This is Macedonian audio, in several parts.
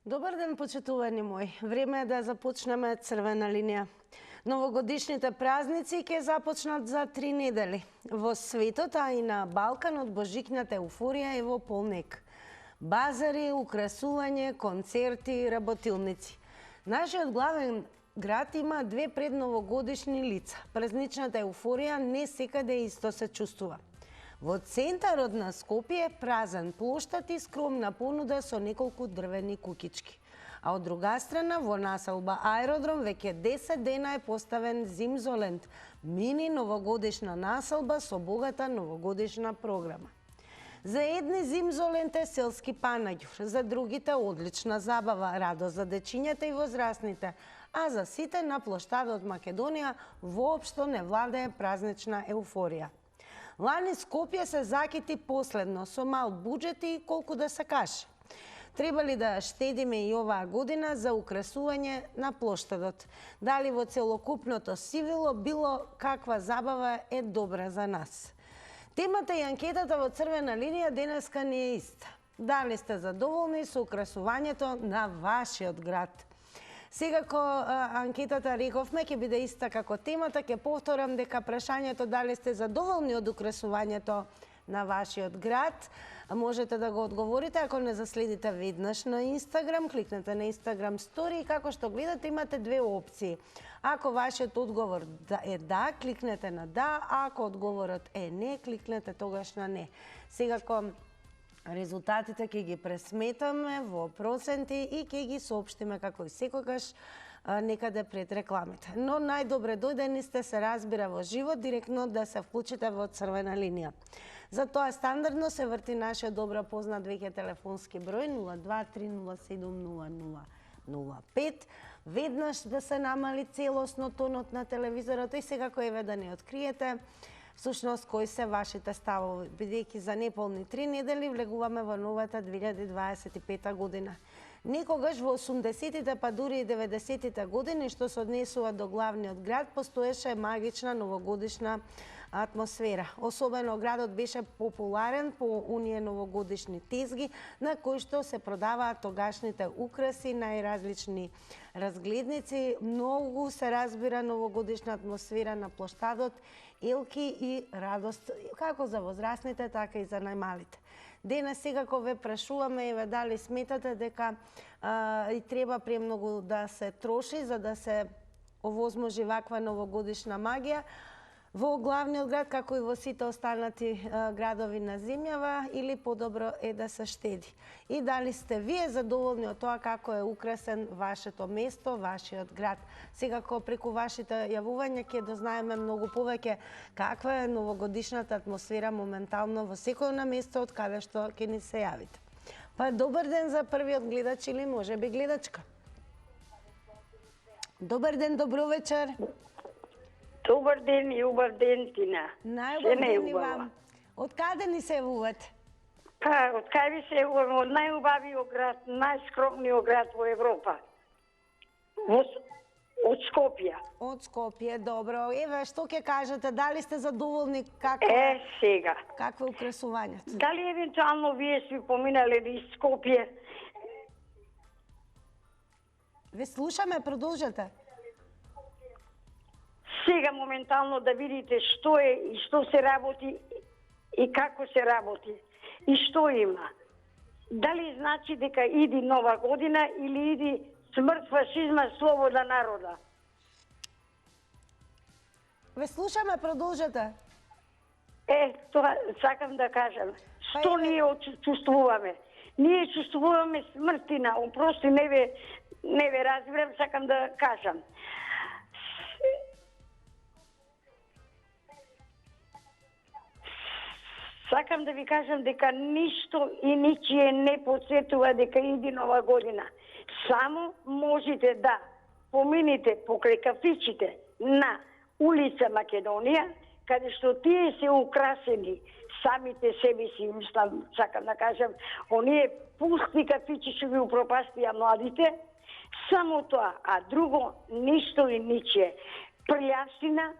Добар ден, почитувани мои. Време е да започнеме црвена линија. Новогодишните празници ќе започнат за 3 недели. Во светот, а и на Балканот, божикната еуфорија е во полнек. Базари, украсување, концерти, работилници. Нашиот главен град има две предновогодишни лица. Празничната еуфорија не секаде исто се чувствува. Во центарот на Скопје празен плоштад и скромна понуда со неколку дрвени кукички. А од друга страна, во населба Аеродром веќе 10 дена е поставен Зимзоленд, мини новогодишна населба со богата новогодишна програма. За едни Зимзоленд е селски панаѓур, за другите одлична забава, радост за дечињата и возрастните, а за сите на плоштадот Македонија воопшто не владее празнична еуфорија. Лани Скопје се закити последно со мал буџет и колку да се каже. Треба ли да штедиме и оваа година за украсување на плоштадот? Дали во целокупното сивило било каква забава е добра за нас? Темата и анкетата во црвена линија денеска не е иста. Дали сте задоволни со украсувањето на вашиот град? Секако анкетата рековме ќе биде иста како темата, ќе повторам дека прашањето дали сте задоволни од украсувањето на вашиот град, можете да го одговорите ако не заследите веднаш на Инстаграм, кликнете на Инстаграм стори и како што гледате имате две опции. Ако вашиот одговор е да, кликнете на да, а ако одговорот е не, кликнете тогаш на не. Секако резултатите ќе ги пресметаме во проценти и ќе ги соопштиме како и секогаш некаде пред рекламите. Но најдобре дојдени сте, се разбира, во живот, директно да се вклучите во црвена линија. За тоа стандардно се врти нашиот добро познат веќе телефонски број 02-307-0005. Веднаш да се намали целосно тонот на телевизорот и секако еве да не откриете всушност кои се вашите ставови, бидејќи за неполни 3 недели влегуваме во новата 2025 година. Некогаш во 80-тите па дури и 90-тите години, што се однесува до главниот град, постоеше магична новогодишна атмосфера. Особено градот беше популарен по оние новогодишни тезги на кои што се продаваат тогашните украси, најразлични разгледници. Многу се разбира новогодишна атмосфера на плоштадот, елки и радост, како за возрастните, така и за најмалите. Денес секако ве прашуваме, еве дали сметате дека и треба премногу да се троши за да се овозможи ваква новогодишна магија во главниот град, како и во сите останати градови на земјава, или подобро е да се штеди? И дали сте вие задоволни од тоа како е украсен вашето место, вашиот град? Секако преку вашите јавувања ќе дознаеме многу повеќе каква е новогодишната атмосфера моментално во секој на место од каде што ќе ни се јавите. Па добар ден за првиот гледач или можеби гледачка. Добар ден, добро вечер. Добар ден и убав ден, Тина. Најубав ден и вам. Од каде ни се јавувате? Па, од кај ви се јавувам? Од најубавиот град, најскромниот град во Европа. Од Скопје. Од Скопје, добро. Еве, што ќе кажете? Дали сте задоволни како Сега. Какво е украсувањето? Дали евентуално вие сте поминале из Скопје? Ве слушаме, продолжете. Сега моментално да видите што е и што се работи и како се работи и што има. Дали значи дека иди нова година или иди смрт, фашизма, слобода народа? Ве слушаме, продолжете. Тоа сакам да кажам. Што ние чувствуваме? Ние чувствуваме смртина. Опрости, не ве разбирам, сакам да кажам. Сакам да ви кажам дека ништо и ничие не подсетува дека иди нова година. Само можете да помините покрај кафичите на улица Македонија, каде што тие се украсени самите себе си, сакам да кажам, оние пусти кафичи што ги упропастија младите, само тоа, а друго ништо и ничие. Прљавштина,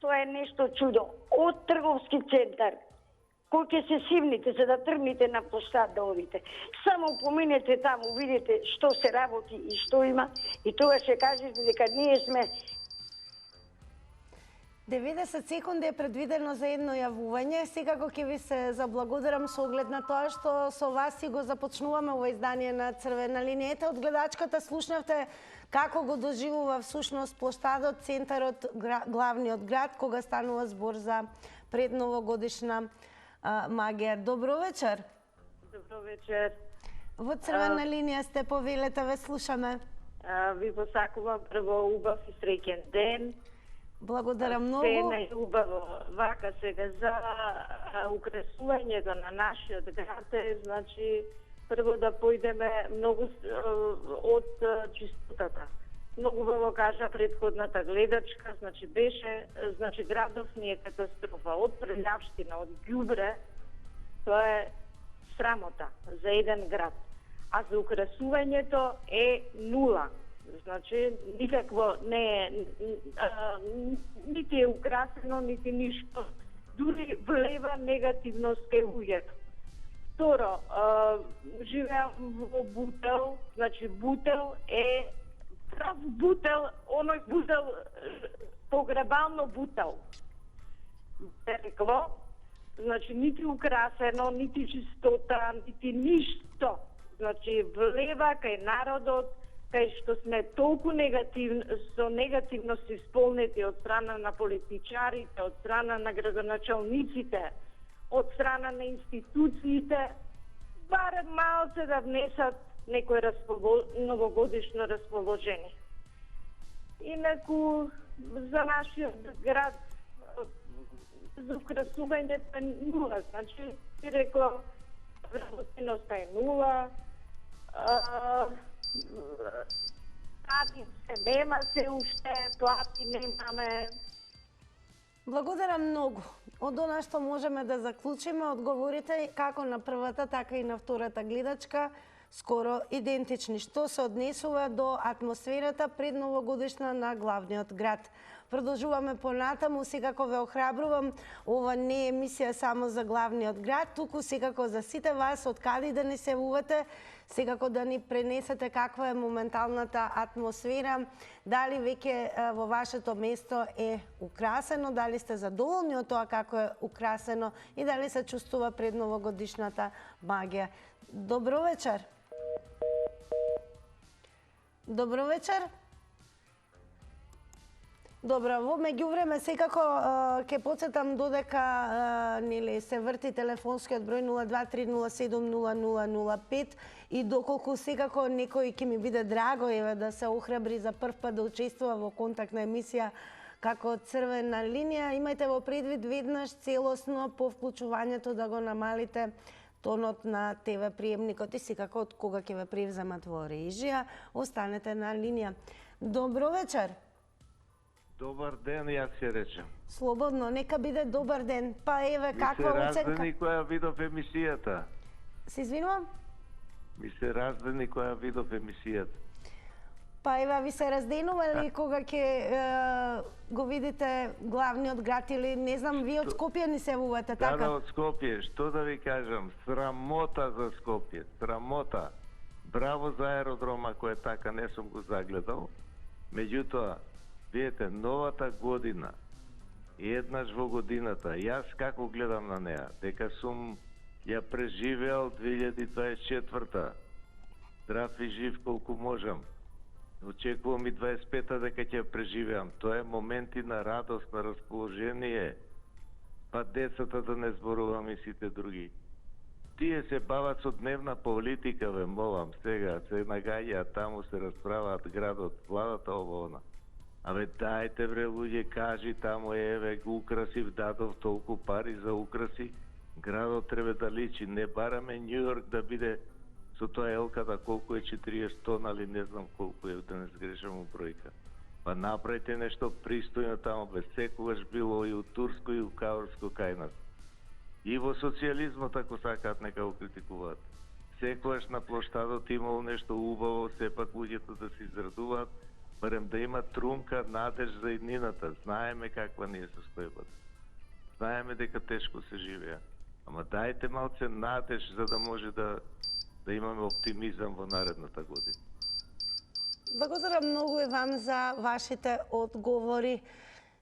тоа е нешто чудо. Од трговски центар, кој ќе се сивните за да тргнете на площад да одите. Само поминете таму, видите што се работи и што има и тоа ќе кажете дека ние сме 90 секунди е предвидено за едно јавување. Секако ќе ви се заблагодарам со оглед на тоа што со вас си го започнуваме ова издание на Црвена линија. Ете, од гледачката слушнавте како го доживува всушност площадот, центарот, главниот град, кога станува збор за предновогодишна магија. Добро вечер. Добро вечер. Во Црвена линија сте, повелете, ве слушаме. Ви посакувам прво убав и среќен ден. Благодарам Се многу. најубаво вака сега за украсувањето на нашиот град е, значи, прво да појдеме многу од чистотата. Многу убаво кажа претходната гледачка, значи беше, значи градов ни е катастрофа, од прелјавштина, од ѓубре, тоа е срамота за еден град. А за украсувањето е нула. Значи, никакво не е, нити е украсено, нити ништо. Дури влева негативност кај луѓето. Второ, живеам во Бутел, значи Бутел е прав Бутел, оној Бутел, погребално Бутел. Рекло, значи нити украсено, нити чистота, нити ништо. Значи влева кај народот, кај што сме толку со негативност исполнети од страна на политичарите, од страна на градоначалниците, од страна на институциите, барем малце да внесат некој новогодишно расположение. Инаку, за нашиот град, за украсувањето е нула. Значи, би рекла, вработеноста е нула, плати се нема се уште, плати немаме. Благодарам многу. Од она што можеме да заклучиме, одговорите како на првата, така и на втората гледачка, скоро идентични. Што се однесува до атмосферата пред новогодишна на главниот град. Продолжуваме понатаму, секако ве охрабрувам, ова не е емисија само за главниот град, туку секако за сите вас, од каде да ни се увате, секако да ни пренесете каква е моменталната атмосфера, дали веќе во вашето место е украсено, дали сте задоволни од тоа како е украсено и дали се чувствува пред новогодишната магија. Добро вечер. Добро вечер. Добро, во меѓувреме секако ќе потсетам додека нели се врти телефонскиот број 0230700005 и доколку секако некој ќе ми биде драго еве да се охрабри за прв пат да учествува во контактна емисија како Црвена линија, имајте во предвид веднаш целосно по вклучувањето да го намалите тонот на ТВ приемникот и секако од кога ќе ве превземат во режија, останете на линија. Добро вечер. Добар ден, јас ќе речем. Слободно, нека биде добар ден. Па еве каква Ми се оценка? раздени која видов емисијата. Се извинувам? Ми се раздени која видов емисијата. Па еве ви се разденували кога ќе го видите главниот град или не знам, вие од Скопје ни се јавувате, Да, така? од Скопје, што да ви кажам, срамота за Скопје, срамота. Браво за аеродрома кој така не сум го загледал. Меѓутоа, видите, новата година, еднаш во годината, јас како гледам на неа, дека сум ја преживеал 2024-та, здрав и жив колку можам. Очекувам и 25-та дека ќе преживеам. Тоа е моменти на радост, на расположение. Па децата да не зборувам и сите други. Тие се бават со дневна политика, ве молам, сега се нагаѓаат таму, се расправаат градот, владата ово она. Абе, дајте бре луѓе, кажи таму, еве, украсив, дадов толку пари за украси. Градот треба да личи, не бараме Њујорк да биде со тоа елката колку е 40 тона, али не знам колку е, да не сгрешам у бројка. Па направите нешто пристојно таму, бе, секогаш било и у Турско и у Каурско кај нас. И во социјализмот, ако сакаат, нека го критикуваат. Секогаш на площадот имало нешто убаво, сепак луѓето да се израдуваат, барем да има трунка, надеж за иднината. Знаеме каква ни е состојбата. Знаеме дека тешко се живеа. Ама дайте малце надеж за да може да имаме оптимизам во наредната година. Благодарам многу и вам за вашите одговори.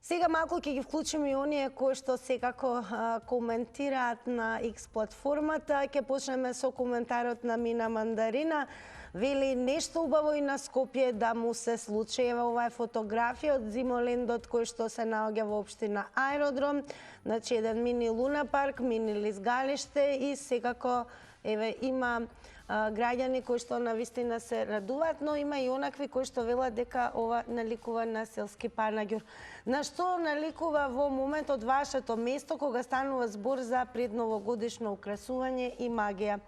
Сега малку ќе ги вклучиме и оние кои што секако коментираат на X платформата. Ќе почнеме со коментарот на Мина Мандарина. Вели нешто убаво и на Скопје да му се случи. Ева ова е фотографија од Зимолендот кој што се наоѓа во општина Аеродром. Значи еден мини луна парк, мини лизгалиште и секако еве има граѓани кои што навистина се радуваат, но има и онакви кои што велат дека ова наликува на селски панаѓур. На што наликува во моментот вашето место кога станува збор за предновогодишно украсување и магија?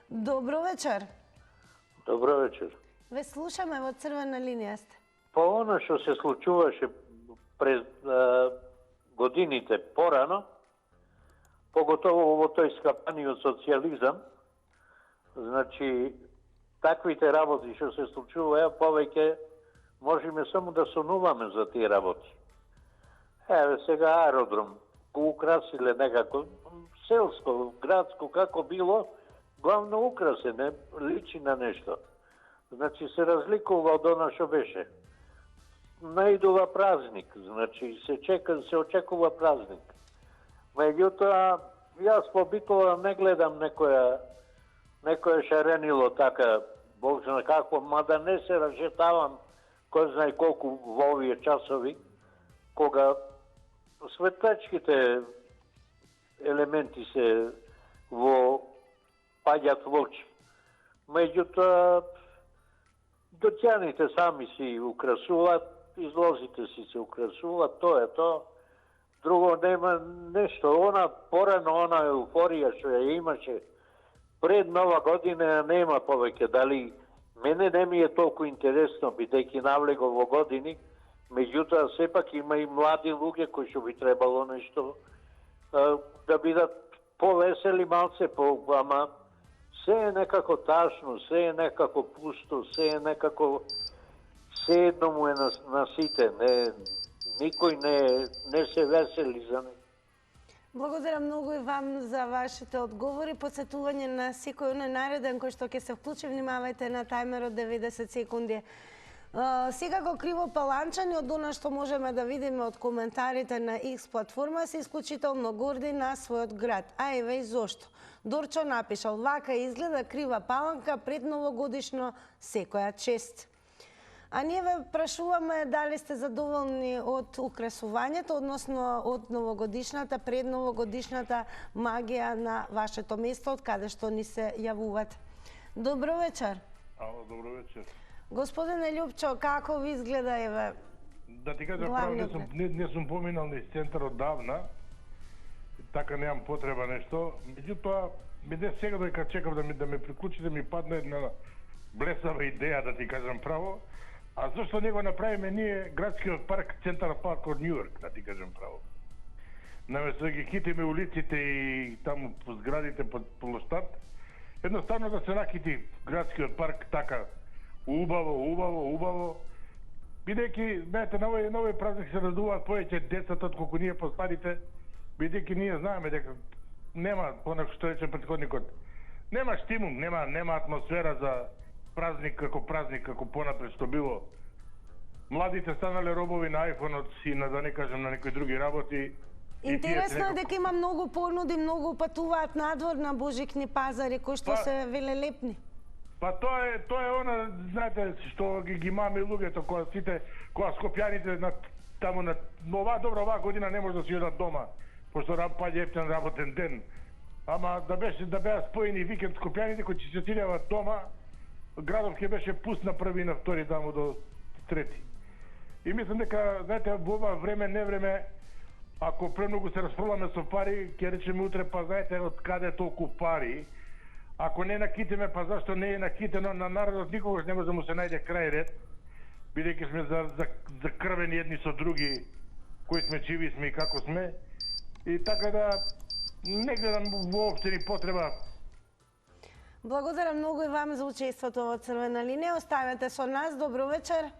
Добро вечер. Добро вечер. Ве слушаме, во црвена линија сте. По оно што се случуваше през годините порано, поготово во тој скапаниот социјализам, значи таквите работи што се случуваја, повеќе можеме само да сонуваме за тие работи. Еве сега аеродром го украсиле некако, селско, градско, како било, главно украсене, личи на нешто. Значи се разликува од она што беше. Наидува празник, значи се очекува празник. Меѓутоа, јас побитува не гледам некоја шаренило така, Бог зна какво, мада не се разжетавам кој знае колку во овие часови, кога светлечките елементи се паѓат во очи. Меѓутоа, доќаните сами си украсуваат, излозите си се украсуваат, тоа е тоа. Друго нема нешто, порано она еуфорија што ја имаше пред Нова година нема повеќе. Дали мене не ми е толку интересно, бидејќи навлего во години, меѓутоа сепак има и млади луѓе кои што би требало нешто да бидат повесели малце, ама се е некако ташно, се е некако пусто, се е некако се едно му е на сите, никој не се весели за него. Благодарам многу и вам за вашите одговори. Подсетување на секој нареден кој што ќе се вклучи, внимавајте на тајмерот 90 секунди. Секако криво паланчани од она што можеме да видиме од коментарите на X платформа се исклучително горди на својот град. А еве и зошто. Дорчо напишал: вака изгледа крива паланка пред новогодишно, секоја чест. А ние ве прашуваме дали сте задоволни од украсувањето, односно од новогодишната, предновогодишната магија на вашето место, од каде што ни се јавувате. Добро вечер. Ало, добро вечер. Господине Љупчо, како ви изгледа еве? Да ти кажам право, не сум поминал низ центарот давна, така немам потреба нешто. Меѓутоа, биде сега дека чекав да ме приклучите, ми падна една блесава идеја, да ти кажам право. А зашто не го направиме ние градскиот парк, Центар парк од Њујорк, да ти кажам право. Наместо да ги хитиме улиците и таму по зградите под площад, едноставно да се накити градскиот парк така убаво. Бидејќи, знаете, на овој празник се радуваат повеќе децата од колку ние постарите, бидејќи ние знаеме дека нема, понеко што рече претходникот, нема штимул, нема атмосфера за празник како понапред што било. Младите станале робови на айфонот и да не кажем на некои други работи. Интересно е дека има многу понуди, многу патуваат надвор на божикни пазари кои што се велелепни. Па тоа е она, знаете, што ги мами луѓето кога скопјаните таму на оваа година не може да си одат дома, пошто паѓа ефтен работен ден. Ама да беа споени викенд скопјаните кои ќе се отидеат дома, градот ќе беше пуст на први и на втори таму до трети. И мислам дека, знаете, во ова време, ако премногу се расфрламе со пари, ќе речеме утре, па знаете, од каде толку пари, ако не накитиме, па зашто не е накитено, на народот никогаш не може да му се најде крај ред, бидејќи сме закрвени едни со други, кои сме, чиви сме и како сме, и така да не гледам воопште ни потреба. Благодарам многу и вам за учеството во црвена линија. Останете со нас. Добро вечер.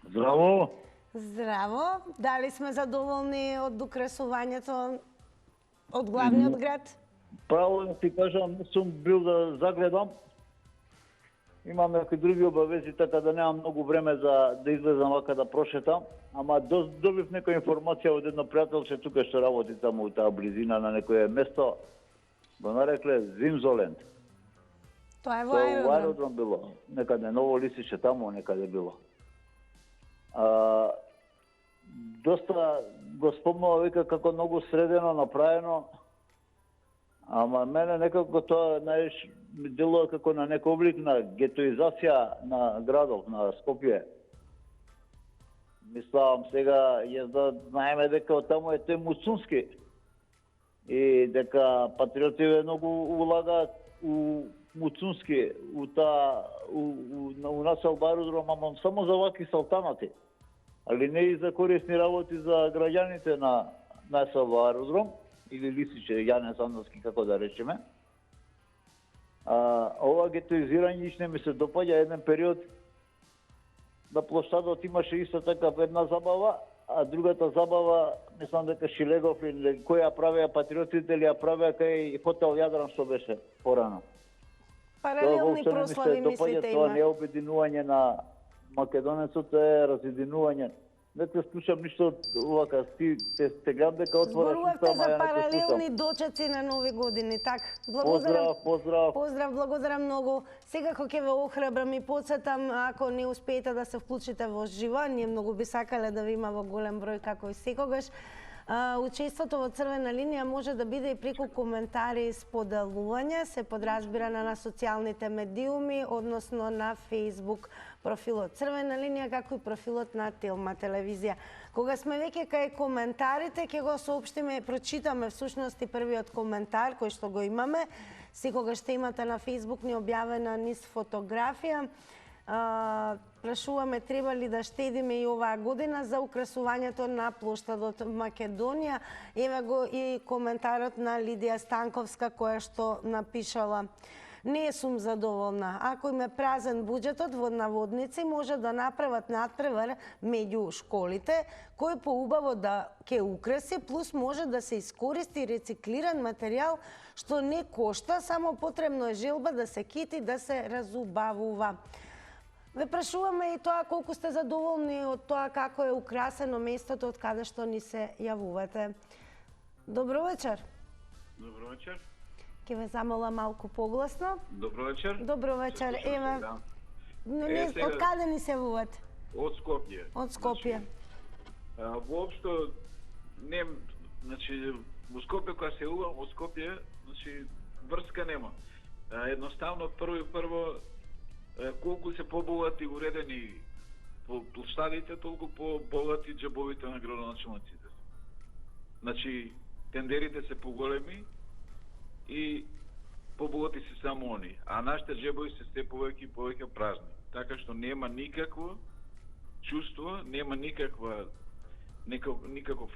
Здраво. Здраво. Дали сме задоволни од украсувањето од главниот град? Право да ти кажам, не сум бил да загледам. Имам некои други обавези, така да немам многу време за да излезам вака да прошетам. Ама добив некоја информација од едно пријателче тука што работи таму у таа близина на некое место. Го нарекле Зимзоленд. Тоа е во Тоа у аеродром. аеродром било. Некаде Ново Лисиче таму некаде било. Доста го спомнува вика како многу средено направено. Ама мене некако тоа ми делува како на некој облик на гетоизација на градов, на Скопје. Мислам сега да знаеме дека од таму е тој Муцунски и дека патриотиве многу улагаат у Муцунски, у населба аеродром, ама само за ваки салтанати. Али не и за корисни работи за граѓаните на населба аеродром или Лисиче, Јане Сандовски, како да речеме. Ова гетоизирање не ми се допаѓа. Еден период на площадот имаше исто така една забава, а другата забава, мислам дека Шилегов или кој ја правеа патриотите или ја правеа кај хотел Јадран што беше порано. Паралелни прослави мислите Тоа има. не е обединување на македонецот, е разединување. Не те слушам ништо овака, те гледам дека отвораш Зборувавте ама за ја не те паралелни слушам. дочеци на Нови години, так. Благодарам. Поздрав. Поздрав, благодарам многу. Секако ќе ве охрабрам и потсетам, ако не успеете да се вклучите во живо, ние многу би сакале да ви има во голем број како и секогаш. Учеството во Црвена линија може да биде и преку коментари и споделување, се подразбира на социјалните медиуми, односно на Facebook профилот Црвена линија, како и профилот на Телма телевизија. Кога сме веќе кај коментарите, ќе го соопштиме и прочитаме всушност и првиот коментар кој што го имаме. Секогаш ще имате на Facebook ни објавена низ фотографија. Прашуваме треба ли да штедиме и оваа година за украсувањето на плоштадот Македонија. Еве го и коментарот на Лидија Станковска која што напишала: не сум задоволна. Ако им е празен буџетот, во наводници може да направат надпревар меѓу школите, кој поубаво да ќе украси, плюс може да се искористи рециклиран материјал што не кошта, само потребно е желба да се кити, да се разубавува. Ве прашуваме и тоа колку сте задоволни од тоа како е украсено местото од каде што ни се јавувате. Добро вечер. Добро вечер. Ќе ве замола малку погласно. Добро вечер. Добро вечер. Еве, сега- од каде ни се јавувате? Од Скопје. Од Скопје. Воопшто не, значи во Скопје кога се јавувам од Скопје, значи врска нема. Едноставно прво колку се побогати уредени по площадите, толку побогати џебовите на градоначалниците. Значи тендерите се поголеми и побогати се само они, а нашите џебови се се повеќе и повеќе празни. Така што нема никакво чувство, нема никаков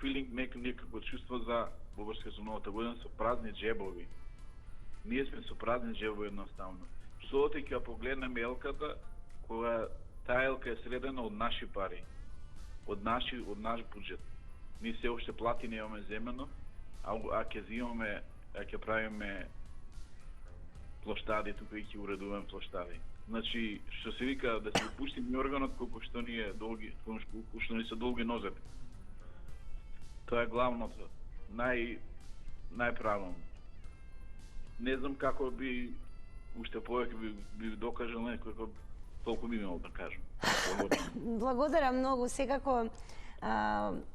филинг, никакво чувство за во врска со новата година со празни џебови. Ние сме со празни џебови едноставно. Сото ќе погледнеме елката, кога таа елка е средена од наши пари, од наш буџет. Ние се уште плати немаме земено, а ќе правиме площади тука и ќе уредуваме площади. Значи, што се вика да се пусти ми органот колку што ни е долги, колку што ни се долги нозете. Тоа е главното, најправилно. Не знам како би уште повеќе би докажал некој, толку би имал да кажам. Благодарам многу. Секако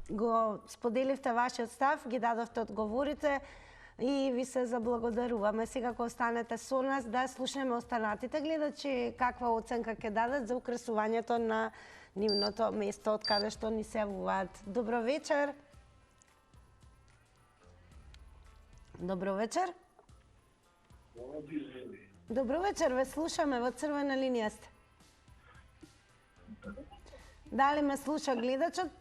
го споделивте вашиот став, ги дадовте одговорите и ви се заблагодаруваме. Секако останете со нас да слушнеме останатите гледачи каква оценка ќе дадат за украсувањето на нивното место од каде што ни се јавуваат. Добро вечер. Добро вечер. Добро вечер, ве слушаме, во Црвена линија сте. Дали ме слуша гледачот?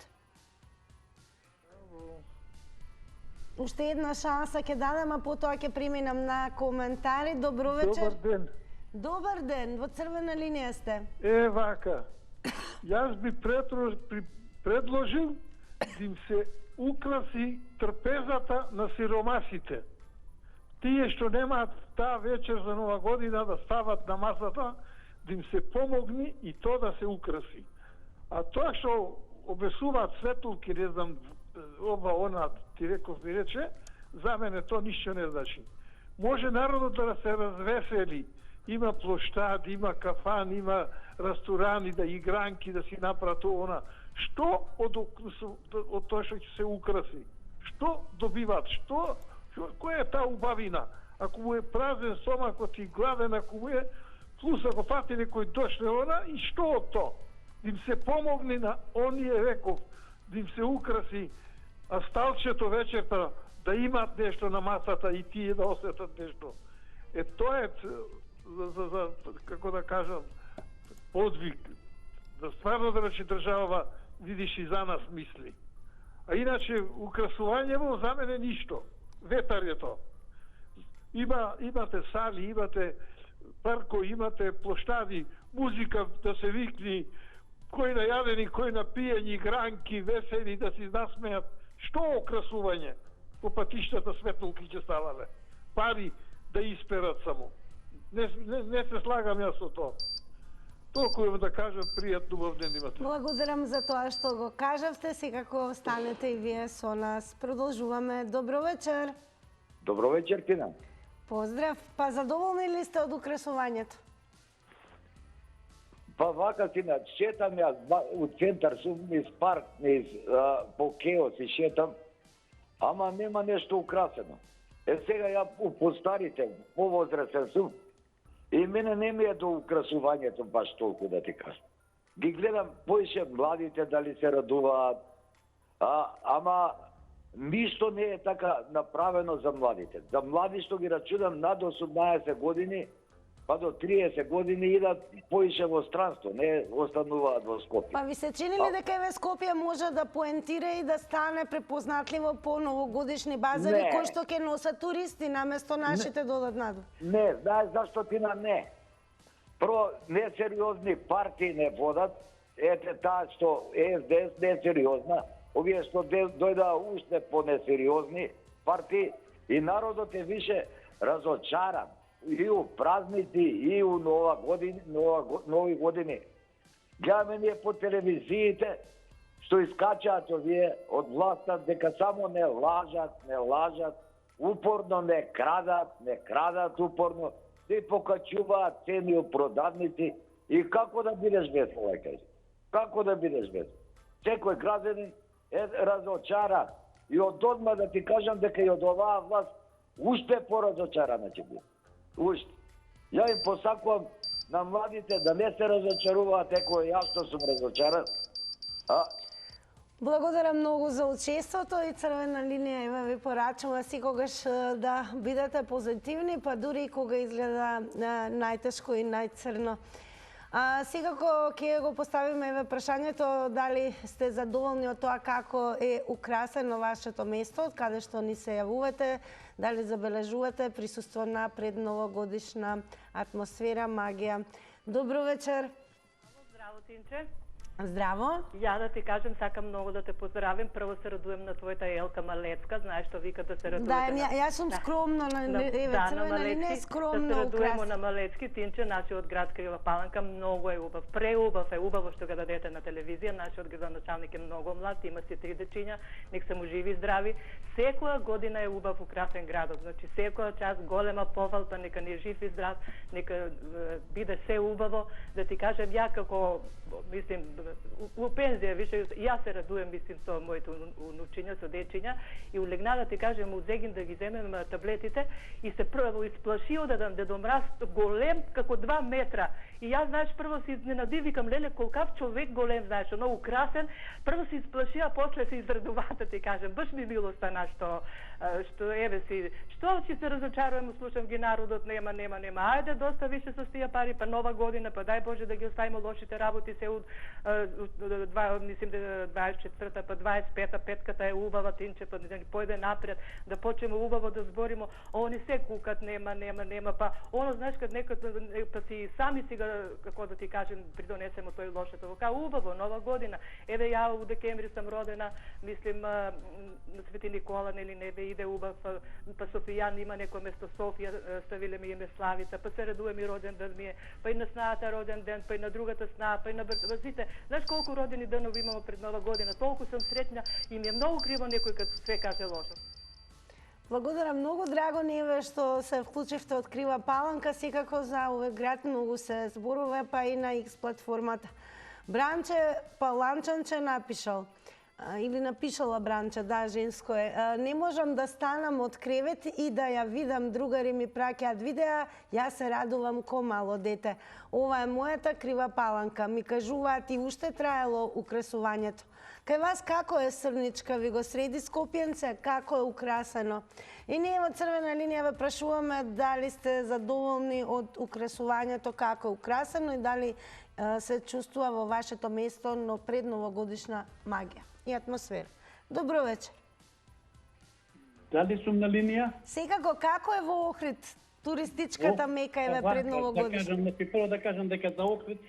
Уште една шанса ќе дадам, а потоа ќе преминам на коментари. Добро вечер. Добар ден. Добар ден, во Црвена линија сте. Вака, јас би предложил да им се украси трпезата на сиромасите. тие што немаат таа вечер за Нова година да стават на масата, да им се помогни и тоа да се украси. А тоа што обесуваат светулки, не знам, оба она, ти реков ми рече, за мене тоа ништо не значи. Може народот да се развесели, има площад, има кафан, има ресторани, да игранки, да си направат она. Што од тоа што ќе се украси? Што добиват? Која е таа убавина? Ако му е празен стомакот и гладен, ако му е, плюс ако фати некој дошле она, и што од тоа? Да им се помогне на оние, реков, да им се украси, а сталчето вечерта да имат нешто на масата и тие да осетат нешто. Тоа е за како да кажам, подвиг. Да стварно да рече држава, видиш и за нас мисли. А иначе украсувањето за мене ништо. Ветар е тоа. Имате сали, имате парко, имате площади, музика да се викни, кој најадени, кој напиени, гранки, весели, да си насмеат. Што украсување? По патиштата светулки ќе ставале. Пари да исперат само. Не се слагам јас со тоа. Толку имам да кажам, пријатно убав ден имате. Благодарам за тоа што го кажавте. Секако останете и вие со нас. Продолжуваме. Добро вечер. Добро вечер, Тина. Поздрав. Па задоволни ли сте од украсувањето? Па вака, Тина, шетам јас у центар, сум низ парк, низ по Кео си шетам, ама нема нешто украсено. Сега ја по старите, повозрастен сум, и мене не ми е до украсувањето баш толку, да ти кажам. Ги гледам поише младите дали се радуваат, ама ништо не е така направено за младите. За млади што ги рачунам над 18 години, па до 30 години идат поише во странство, не остануваат во Скопје. Па ви се чини ли дека еве Скопје може да поентира и да стане препознатливо по новогодишни базари кои што ќе носат туристи наместо нашите додат надвор? Не, знаеш зашто, Тина, не. Прво, несериозни партии не водат, ете таа што СДС не е сериозна, овие што дојдаа уште по несериозни партии и народот е више разочаран. И у празници, и у нови години. Гледаме ние по телевизиите, што искачаат овие од власта, дека само не лажат, упорно не крадат упорно, се покачуваат цени у продавници. И како да бидеш весел, кажи? Како да бидеш весел? Секој гражданин е разочаран. И од одма да ти кажам дека и од оваа власт уште поразочарана ќе биде. Уште. Ја им посакувам на младите да не се разочаруваат, еко јас што сум разочаран. Благодарам многу за учеството и Црвена линија еве ви порачува секогаш да бидете позитивни, па дури и кога изгледа најтешко и најцрно. Секако ќе го поставиме еве прашањето дали сте задоволни од тоа како е украсено вашето место, од каде што ни се јавувате, дали забележувате присуство на предновогодишна атмосфера, магија. Добро вечер. Здраво, Тинче. Здраво. Ја да ти кажем, сакам многу да те поздравим. Прво се радуjem на твојата Елка Малецка, знаеш што вика да се радувате. Да, јас сум скромно на Црвена линија, скромно да се радуемо украсена. на Малецки. Тинче, нашиот град Крива Паланка, многу е убав. Преубав е, убаво што го дадете на телевизија. Нашиот градоначалник е многу млад, има си 3 дечиња, нек се му живи и здрави. Секоја година е убав украсен градот. Значи секоја час голема пофалта, нека ни е жив и здрав, нека биде се убаво. Да ти кажем, ја како мислим у пензија више јас се радуем мислим со моите унучиња, со дечиња и улегна да ти кажем узегин да ги земем таблетите и се прво исплашио да дедомраз голем како 2 метра. И јас знаеш прво се изненади, викам леле колкав човек голем, знаеш, но украсен, прво се исплашија, после се израдувата ти кажем. Баш ми било стана што еве си, што ќе се разочарувам, слушам ги народот, нема. Ајде доста више со тие пари, па нова година, па дај Боже да ги оставиме лошите работи се мислим 24-та, па 25-та, петката е убава, тинче, па да појде напред, да почнеме убаво да збориме. Они се кукат, нема, па оно, знаеш, кад некој, па си сами си го, како да ти кажем, придонесемо тој лошето. Ка убаво, нова година. Еве ја у декември сам родена, мислим на Свети Никола, нели не иде убав, па Софијан има некој место Софија, ставиле ми име Славица, па се радуе ми роден ден ми е, па и на снаата роден ден, па и на другата сна, па и на брзите. Знаеш колку родени денови имamo пред нова година, толку сам сретна и ми е многу криво некој кад све каже лошо. Благодарам, многу драго ни е што се вклучивте од Крива Паланка, секако за овој град многу се зборува, па и на X платформата. Бранче Паланчанче напишал, или напишала Бранче, да, женско е. Не можам да станам од кревет и да ја видам, другари ми праќаат видеа, јас се радувам ко мало дете. Ова е мојата Крива Паланка, ми кажуваат и уште траело украсувањето. Кај вас како е Срничка, ви го среди Скопјенце, како е украсено? И ние во Црвена линија ве прашуваме дали сте задоволни од украсувањето, како е украсено и дали се чувствува во вашето место но предновогодишна магија и атмосфера. Добро вечер. Дали сум на линија? Секако, како е во Охрид? Туристичката мека е пред новогодишна. Прво да кажам дека за Охрид,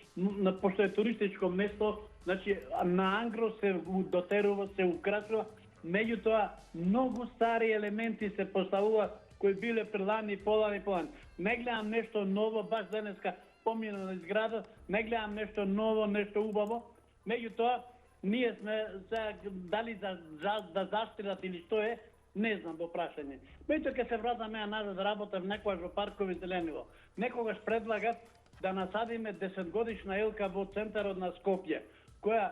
пошто е туристичко место, значи на ангро се дотерува, се украсува, меѓутоа многу стари елементи се поставува кои биле прелани, полани. Не гледам нешто ново, баш денеска помина на изграда, не гледам нешто ново, нешто убаво. Меѓутоа, ние сме дали да заштират или што е, не знам во прашање. Меѓутоа ќе се вратаме назад да работам некогаш во паркови зелениво. Некогаш предлагат да насадиме 10-годишна елка во центарот на Скопје, која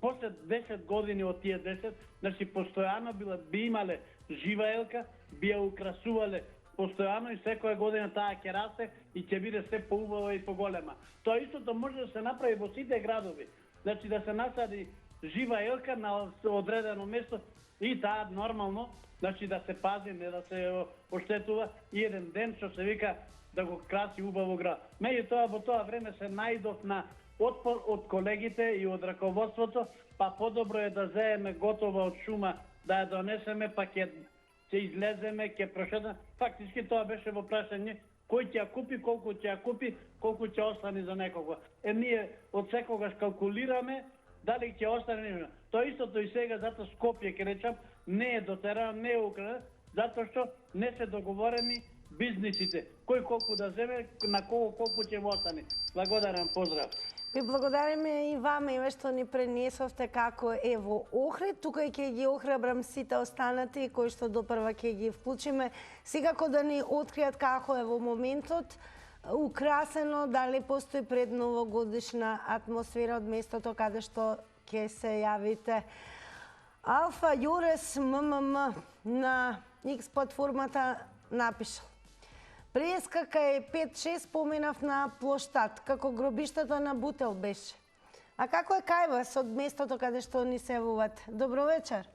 после 10 години од тие 10, значи постојано би имале жива елка, би ја украсувале постојано и секоја година таа ќе расте и ќе биде се поубава и поголема. Тоа истото може да се направи во сите градови. Значи да се насади жива елка на одредено место и таа нормално, значи да се пази, не да се оштетува и еден ден што се вика да го краси убаво град. Меѓутоа во тоа време се најдов на отпор од колегите и од раководството, па подобро е да земеме готова од шума, да ја донесеме, па ќе излеземе, ќе прошетаме. Фактички тоа беше во прашање кој ќе ја купи, колку ќе ја купи, колку ќе остане за некого. Ние од секогаш калкулираме дали ќе остане. Тоа истото и сега, затоа Скопје, ќе речам, не е дотерано, не е украдено, затоа што не се договорени бизнисите. Кој колку да земе, на кого колку ќе му остане. Благодарам, поздрав. Ви благодариме и ваме што ни пренесовте како е во Охрид. Тука ќе ги охрабрам сите останати кои што допрва ќе ги вклучиме. Секако да ни откријат како е во моментот украсено, дали постои предновогодишна атмосфера од местото каде што ќе се јавите. Алфа Јурес МММ на X платформата напишал: Преска кај 5-6 поминав на плоштад, како гробиштата на Бутел беше. А како е кај вас од местото каде што ни се вуват? Добро вечер.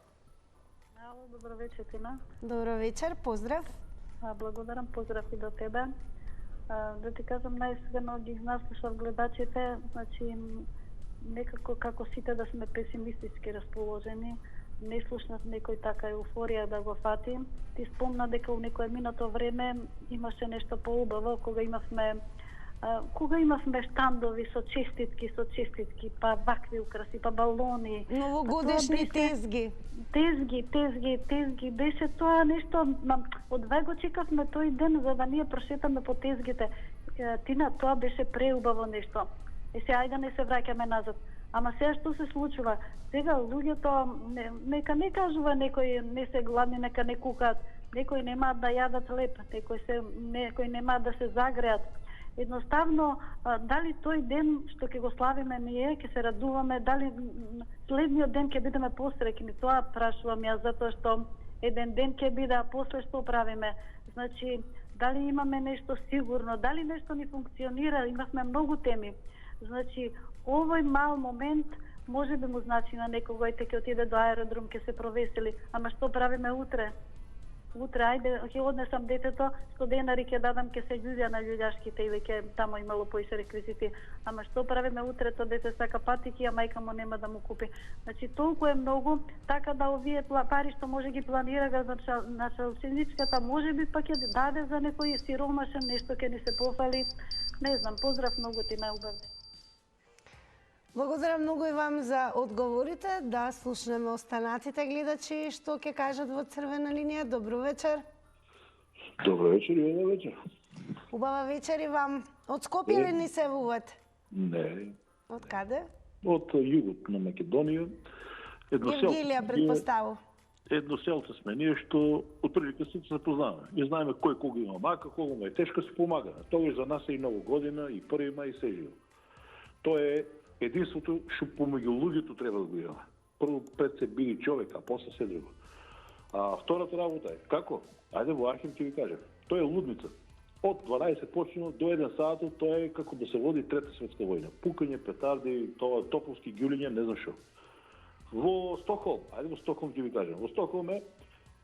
Ало, добро вечер, Тина. Добро вечер, поздрав. Благодарам, поздрав и до тебе. Да ти кажам, најсвено ги наслушав гледачите, значи некако како сите да сме песимистички расположени, не слушнат некој така еуфорија да го фати. Ти спомна дека у некое минато време имаше нешто поубаво кога имавме штандови со честитки, па вакви украси, па балони. Новогодишни тезги. Тезги. Беше тоа нешто, од веќе го чекавме тој ден за да ние прошетаме по тезгите. Тина, тоа беше преубаво нешто. Ајде не се враќаме назад. Ама сега што се случува? Сега луѓето, нека не кажува некои не се гладни, нека не кукаат, некои немаат да јадат леп, некои немаат да се загреат. Едноставно, дали тој ден што ќе го славиме ние, ќе се радуваме, дали следниот ден ќе бидеме посреќни, тоа прашувам јас, затоа што еден ден ќе биде, а после што правиме? Значи, дали имаме нешто сигурно, дали нешто ни функционира, имавме многу теми. Значи, овој мал момент може би му значи на некого, ќе отиде до аеродром, ќе се провесели, ама што правиме утре? утре ајде ќе однесам детето, 100 денари ќе дадам, ќе се људја на љуѓашките или ќе тамо имало поише реквизити. Ама што правиме утре, то дете сака патики, а мајка му нема да му купи. Значи толку е многу, така да овие пари што може ги планира началничката, може би пак ќе даде за некој сиромашен, нешто ќе ни се пофали. Не знам, поздрав многу ти, најубав ден. Благодарам многу и вам за одговорите. Да слушнеме останатите гледачи што ќе кажат во црвена линија. Добро вечер. Добро вечер и убава вечер. Убава вечер и вам. Од Скопје ли ни се вувате? Не. Од каде? Од југот на Македонија. Евгилија, предпоставу. Едно селце сме ние што отприлика сите се познаваме. И знаеме кој кога има мака, кога му е тешко се помага. Тоа за нас е и Нова година, и 1 мај, и се живо. Тоа е единството што помеѓу луѓето треба да го има. Прво пред се биде човек, а после се друго. А втората работа е, како? Ајде во архив ќе ви кажем. Тоа е лудница. Од 12 почнено до 1 сат, тоа е како да се води Трета светска војна. Пукање, петарди, тоа топовски ѓулиња, не знам што. Во Стокхолм, ајде во Стокхолм ќе ви кажем. Во Стокхолм е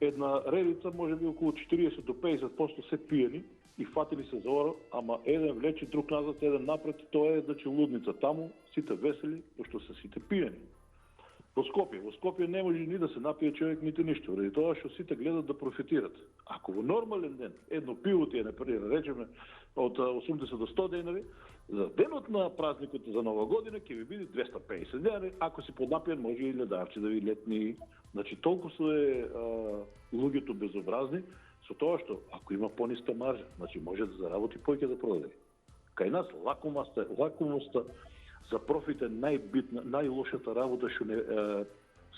една редица, може би околу 40 до 50% се пиени и фатили се за оро, ама еден влече, друг назад, еден напред, тоа е значи лудница. Таму сите весели, пошто се сите пиени. Во Скопје не може ни да се напие човек, нити ништо, ради тоа што сите гледат да профитират. Ако во нормален ден едно пиво ти е, например, речеме од 80 до 100 денари, за денот на празникот за Нова година ќе ви биде 250 денари, ако си поднапиен може и ледарче да ви летни. Значи толку се луѓето безобразни со тоа што ако има пониска маржа, значи може да заработи повеќе да продаде. Кај нас лакомоста за профит е најбитна, најлошата работа што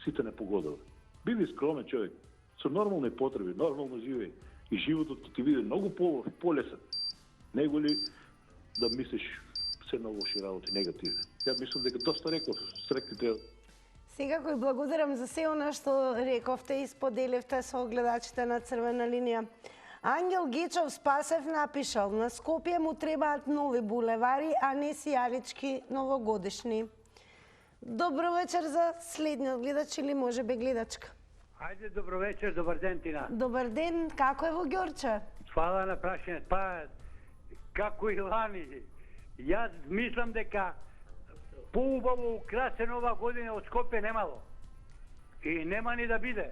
сите не погодува. Биди скромен човек, со нормални потреби, нормално живеј и животот ќе ти биде многу полесен. Него ли да мислиш се на лоши работи, негативни. Ја мислам дека доста реков, срекните. Секако и благодарам за се она што рековте и споделивте со гледачите на црвена линија. Ангел Гечов Спасев напишал: на Скопје му требаат нови булевари, а не сијалички новогодишни. Добро вечер за следниот гледач или може би гледачка. Ајде, добро вечер, добар ден Тина. Добар ден, како е во Ѓорче? Фала на прашање. Па, како и лани. Јас мислам дека поубаво украсена ова година од Скопје немало. И нема ни да биде.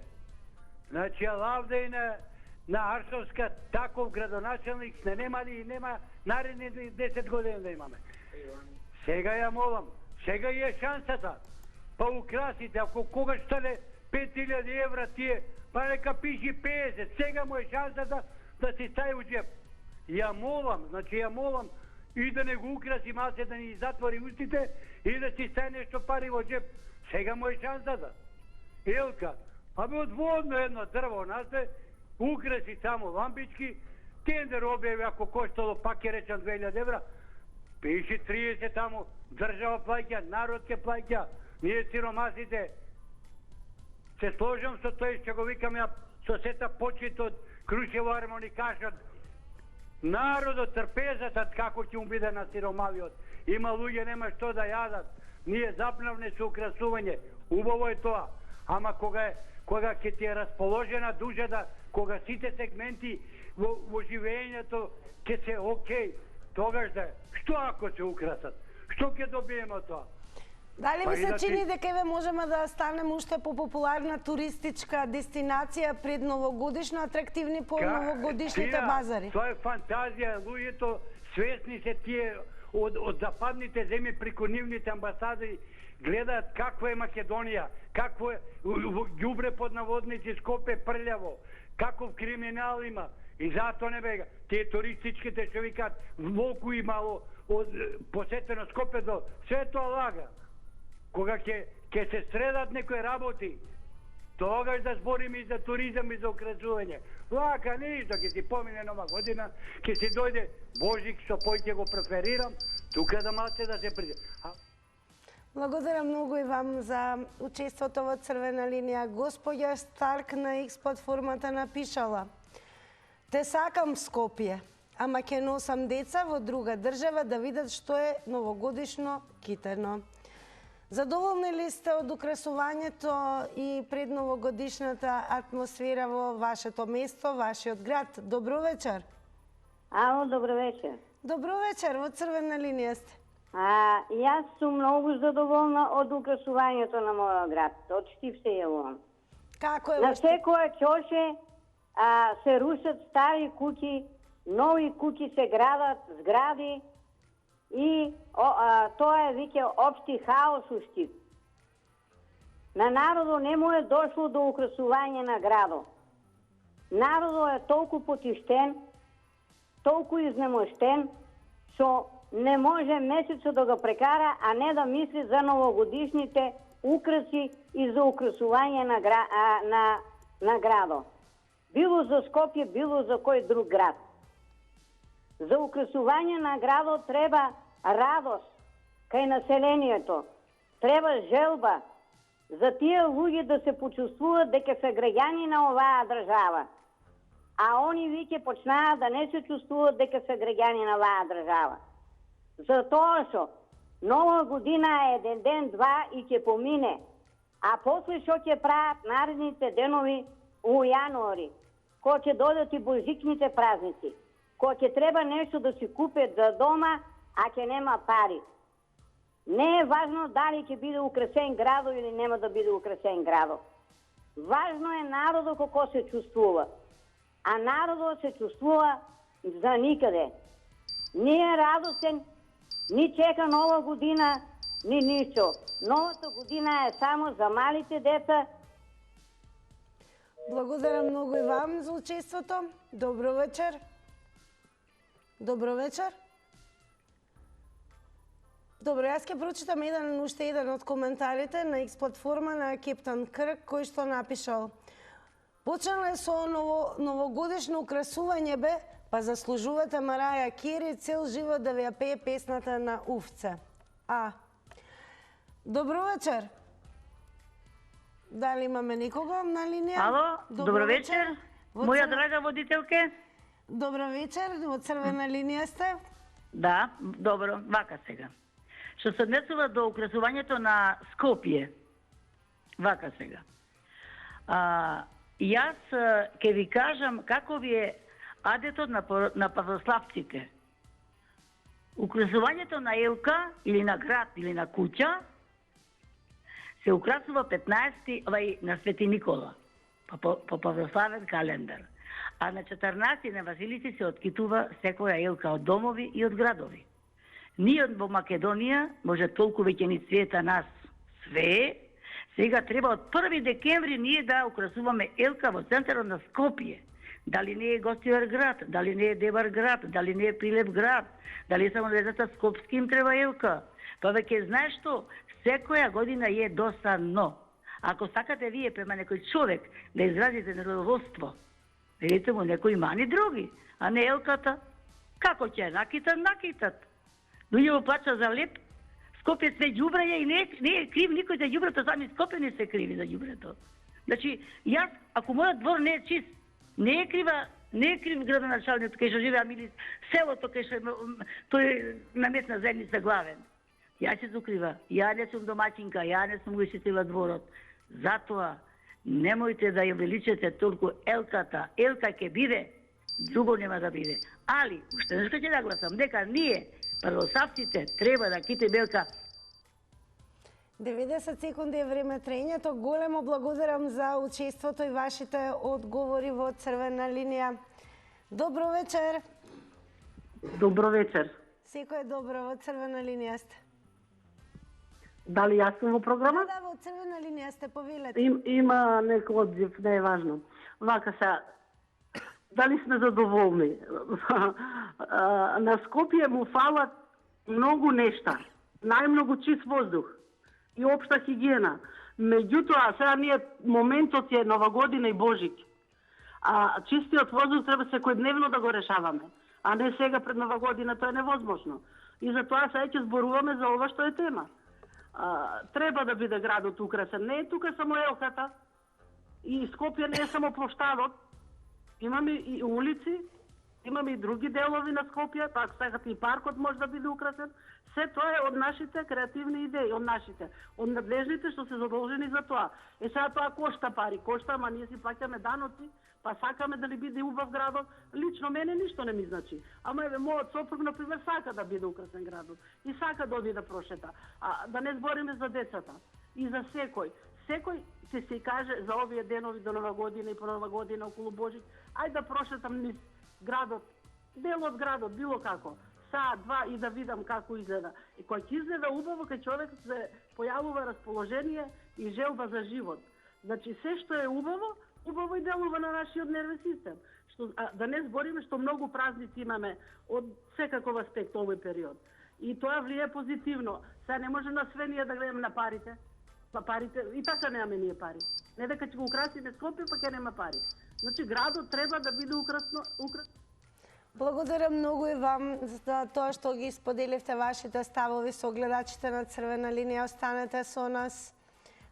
Значи, лавда и на Аршовска таков градоначалник не немали и нема наредни 10 години да имаме. Сега ја молам, сега е шансата. Па украсите, ако когаш стане 5000 евра тие, па нека пиши 50, сега му е шансата да си стави у джеп. Ја молам и да не го украси малце, да ни затвори устите и да си стави нешто пари во джеп. Сега му е шансата. Елка, абе одводно едно дрво насте, украси само лампички, тендер објави ако коштало пак ќе речам 2000 евра, пиши 30 тамо, држава плаќа, народ ке плаќа, ние сиромасите. Се сложам со тој што го викам ја со сета почит од Крушево армоникашот. Народот, трпезата како ќе му биде на сиромавиот. Има луѓе нема што да јадат. Ние запнавне со украсување. Убаво е тоа. Ама кога ќе ти е расположена дужа, кога сите сегменти во живењето ќе се окей, тогаш да што ако се украсат? Што ќе добиеме од тоа? Дали ви се чини дека еве можеме да станеме уште популарна туристичка дестинација пред новогодишно, атрактивни по новогодишните базари? Тоа е фантазија, луѓето свесни се тие од западните земји преку нивните амбасади гледаат каква е Македонија, какво е ѓубре под наводници, Скопје прљаво, каков криминал има. И затоа не бега. Тие туристичките што викаат волку и мало посетено Скопје до све тоа лага. Кога ќе се средат некои работи, тогаш да збориме и за туризам и за украсување. Лака ништо, ќе си помине Нова година, ќе си дојде Божик, што поќе го преферирам, тука да малце да се приде. Благодарам многу и вам за учеството во црвена линија. Господја Старк на X платформата напишала: те сакам Скопје, ама ќе носам деца во друга држава да видат што е новогодишно китено. Задоволни ли сте од украсувањето и предновогодишната атмосфера во вашето место, вашиот град? Добро вечер. Ало, добро вечер. Добро вечер, во црвена линија сте. Јас сум многу задоволна од украсувањето на мојот град. Од Штип се јавувам. Како е? На секоја чоше се рушат стари куќи, нови куќи се градат, згради и тоа е веќе општи хаос у Штип. На народо не му е дошло до украсување на градо. Народо е толку потиштен, толку изнемоштен, што не може месецо да го прекара, а не да мисли за новогодишните украси и за украсување на градо. Било за Скопје, било за кој друг град. За украсување на градо треба радост кај населението. Треба желба за тие луѓе да се почувствуваат дека се граѓани на оваа држава. А они веќе почнаа да не се чувствуваат дека се граѓани на оваа држава. Затоа што нова година е еден ден, два и ќе помине. А после што ќе прават наредните денови у јануари, кога ќе додат и божичните празници, кога ќе треба нешто да си купат за дома, а ќе нема пари. Не е важно дали ќе биде украсен градо или нема да биде украсен градо. Важно е народот како се чувствува. А народот се чувствува за никаде. Не е радостен, ни чека нова година, ни ништо. Новата година е само за малите деца. Благодарам многу и вам за учеството. Добро вечер. Добро вечер. Добро, јас ќе прочитам уште еден од коментарите на X платформа на Кептан Крк, кој што напишал: почнале со новогодишно украсување бе, па заслужувате Мараја Кери цел живот да ви ја пее песната на Увце. Добро вечер. Дали имаме никого на линија? Ало, добро вечер. Моја драга водителке. Добро вечер, во црвена линија сте. Да, добро, вака сега. Што се однесува до украсувањето на Скопје, вака сега. Јас ќе ви кажам како ви е адетот на православците. Украсувањето на елка или на град или на куќа се украсува 15 на Свети Никола по православен календар. А на 14 на Василици се откитува секоја елка од домови и од градови. Ние во Македонија, може толку веќе ни света нас све, сега треба од 1 декември ние да украсуваме елка во центарот на Скопје. Дали не е Гостивар град, дали не е Девар град, дали не е Прилеп град, дали само децата скопски им треба елка. Па веќе знаеш што, секоја година е досадно. Ако сакате вие према некој човек да изразите незадоволство, видите му некои мани други, а не елката. Како ќе накитат? Луѓе го плача за леп, Скопје све ѓубрење и не е крив никој за ѓубрето, сами Скопје не се криви за ѓубрето. Значи, јас, ако мојот двор не е чист, не е крив градоначалникот кај што живеа Милис, селото кај што тој на местна заедница главен. Јас се закрива, ја не сум домаќинка, ја не сум го исчистила дворот. Затоа, немојте да ја величете толку елката. Елка ќе биде, друго нема да биде. Али, уште нешто ќе нагласам, дека ние, православците, треба да ките белка. 90 секунди е време трењето. Големо благодарам за учеството и вашите одговори во црвена линија. Добро вечер. Добро вечер. Секој е добро, во црвена линија сте. Дали јас сум во програма? Да, во црвена линија сте, повелете. Има некој одзив, не е важно. Вака се, дали сме задоволни? На Скопје му фалат многу нешта. Најмногу чист воздух и општа хигиена. Меѓутоа, сега ние моментот е Нова година и Божик. А чистиот воздух треба секојдневно да го решаваме. А не сега пред Нова година, тоа е невозможно. И затоа сега ќе зборуваме за ова што е тема. Треба да биде градот украсен. Не е тука само елката. И Скопје не е само плоштадот. Имаме и улици, Имаме и други делови на Скопје, ако сакате и паркот може да биде украсен. Се тоа е од нашите креативни идеи, од нашите, од надлежните што се задолжени за тоа. Сега тоа кошта пари, кошта, ама ние си плаќаме даноци, па сакаме да ли биде убав градот. Лично мене ништо не ми значи. Ама еве мојот сопруг например сака да биде украсен градот и сака да оди да прошета. А да не збориме за децата и за секој. Секој ќе се каже за овие денови до Нова година и по Нова година околу Божик, ајде да прошетам низ градот, дел од градот, било како, саат, два и да видам како изгледа. И кој ќе изгледа убаво, кај човек се појавува расположение и желба за живот. Значи, се што е убаво, убаво и делува на нашиот нервен систем. Да не збориме што многу празници имаме од секаков аспект овој период. И тоа влие позитивно. Сега не може на све ние да гледаме на парите. Па парите, и така немаме ние пари. Не дека ќе го украсиме Скопје, па ќе нема пари. Значи, градот треба да биде украсно. Благодарам многу и вам за тоа што ги споделивте вашите ставови со гледачите на Црвена линија. Останете со нас.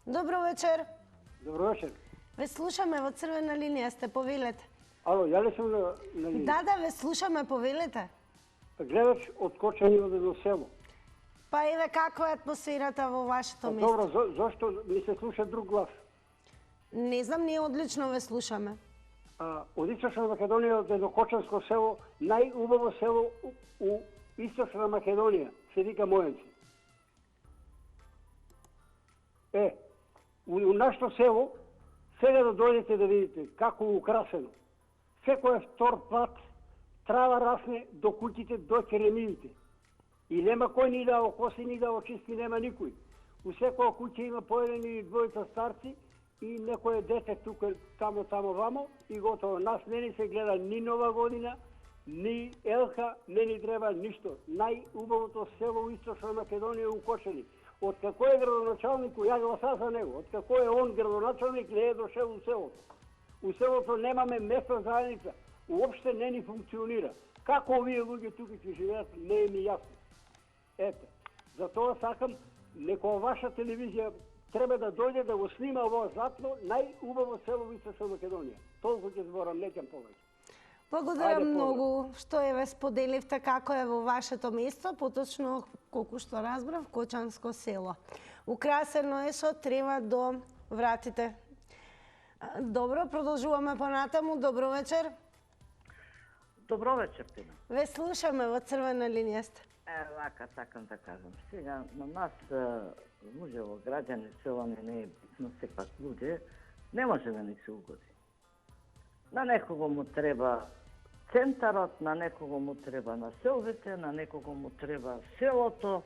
Добро вечер. Добро вечер. Ве слушаме во Црвена линија, сте, повелете. Ало, ја ли сум на линија? Да, ве слушаме, повелете. Гледач од Кочани оде до село. Па еве каква е атмосферата во вашето место? Добро, зошто ми се слуша друг глас? Не знам, ние одлично ве слушаме. Од Источна Македонија оде до Кочанско село, најубаво село у Источна Македонија, се вика Мојанци. У нашето село, сега да дојдете да видите како е украсено. Секој втор пат трава расне до куќите, до керемидите. И нема кој ни да окоси, ни да очисти, нема никој. У секоја куќа има по еден или двојца старци и некој дете тука, тамо, вамо и готово. Нас не ни се гледа ни Нова година, ни елха, не ни треба ништо. Најубавото село у Источна Македонија у Кочани. Од како е градоначалник, ја гласа за него. Од како е он градоначалник, не е дошел у селото. У селото немаме место заедница. Уопште не ни функционира. Како овие луѓе тука ќе живеат, не е ми јасно. Ете, затоа сакам, некоја ваша телевизија треба да дојде да го снима ово затло, најубаво село во Источна Македонија. Толку ќе зборам, не ќе повеќе. Благодарам многу што ве споделивте како е во вашето место, поточно, колку што разбрав, Кочанско село. Украсено е со трева до вратите. Добро, продолжуваме понатаму. Добро вечер. Добро вечер, Тина. Ве слушаме во Црвена линија сте. Вака, сакам да кажам. Сега, на нас, луѓе во граѓани, села не е битно, сепак луѓе, не може да ни се угоди. На некого му треба центарот, на некого му треба населбите, на некого му треба селото.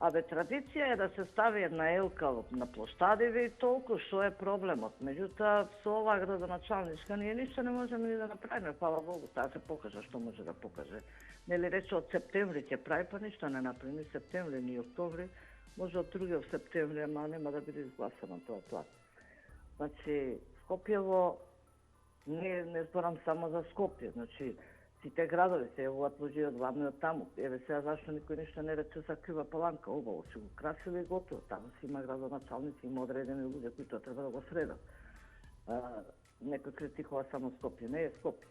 Абе, традиција е да се стави една елка на площадиве и толку, што е проблемот. Меѓутоа, со ова градоначалничка ние ништо не можеме ни да направиме, фала Богу, таа се покажа што може да покаже. Нели рече од септември ќе прави, па ништо не направи, ни септември, ни октомври, може од другиот септември, ама нема да биде изгласано тоа план. Значи, Скопјево, не зборам само за Скопје, значи, сите градови се јавуваат луѓе од ваму и од таму. Еве сега зашто никој ништо не рече за Крива Паланка, убаво се го красили и готово. Таму си има градоначалници, има одредени луѓе кои тоа треба да го средат. Некој критикува само Скопје, не е Скопје.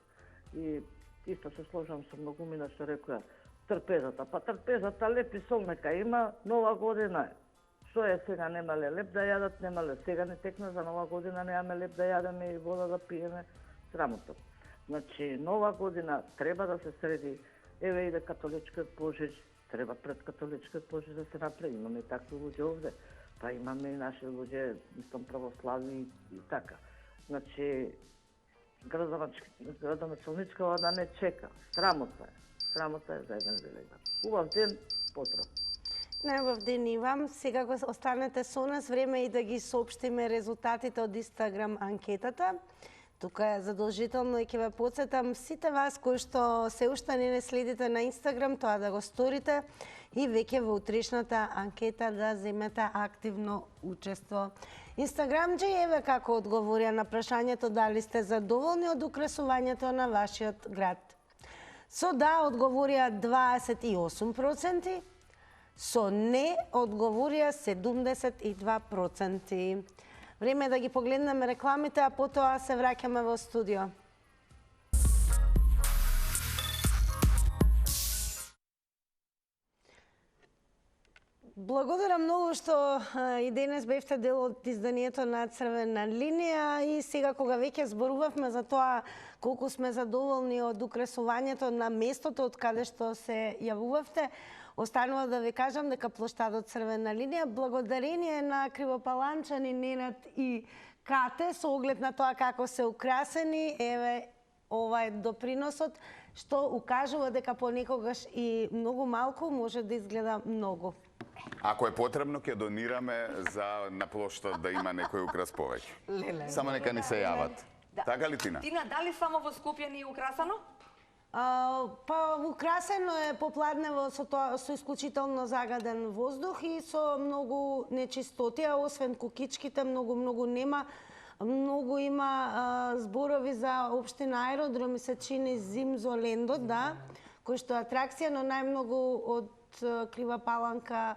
И исто се сложам со многумина што рекоа трпезата. Па трпезата лепи сол нека има, Нова година е. Што е сега, немале леп да јадат, немале сега не текна за Нова година, немаме леп да јадеме и вода да пиеме, срамотно. Значи, Нова година треба да се среди, еве иде католичкиот Божич, треба пред католичкиот Божич да се направи, имаме и такви луѓе овде, па имаме и наши луѓе, мислам, православни и така. Значи, градоначалничкава да не чека, срамота е за еден делегат. Убав ден, поздрав. Најубав ден и вам. Сега го останете со нас, време и да ги соопштиме резултатите од Инстаграм анкетата. Тука е задолжително и ќе ве потсетам сите вас кои што се уште не следите на Инстаграм, тоа да го сторите и веќе во утрешната анкета да земете активно учество. Инстаграмџи, еве како одговорија на прашањето дали сте задоволни од украсувањето на вашиот град. Со да одговорија 28%, со не одговорија 72%. Време е да ги погледнеме рекламите, а потоа се враќаме во студио. Благодарам многу што и денес бевте дел од изданието на Црвена линија и сега кога веќе зборувавме за тоа колку сме задоволни од украсувањето на местото од каде што се јавувавте, останува да ви кажам дека плоштадот Црвена линија благодарение на кривопаланчани Ненад и Кате со оглед на тоа како се украсени, еве ова е доприносот што укажува дека понекогаш и многу малку може да изгледа многу. Ако е потребно, ќе донираме на плоштад да има некој украс повеќе. Само нека ни се јават. Така ли, Тина? Тина, дали само во Скопје не е украсано? Па украсено е попладнево со исклучително загаден воздух и со многу нечистоти, а освен кукичките многу нема. Многу има зборови за општина Аеродром и се чини Зимзолендот, да, кој што е атракција, но најмногу од Крива Паланка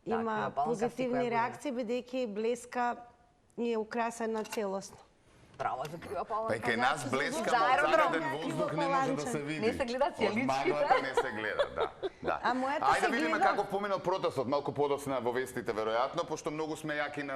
има позитивни реакции, бидејќи Блеска е украсена целосно. Браво за Крива Паланка. Па и кај нас Блеска во загаден воздух не може да се види. Не се гледа целичките. Од маглата не се гледа, да. А моето се Ајде да видиме гледа. како поминал протестот, малку подоцна во вестите веројатно, пошто многу сме јаки на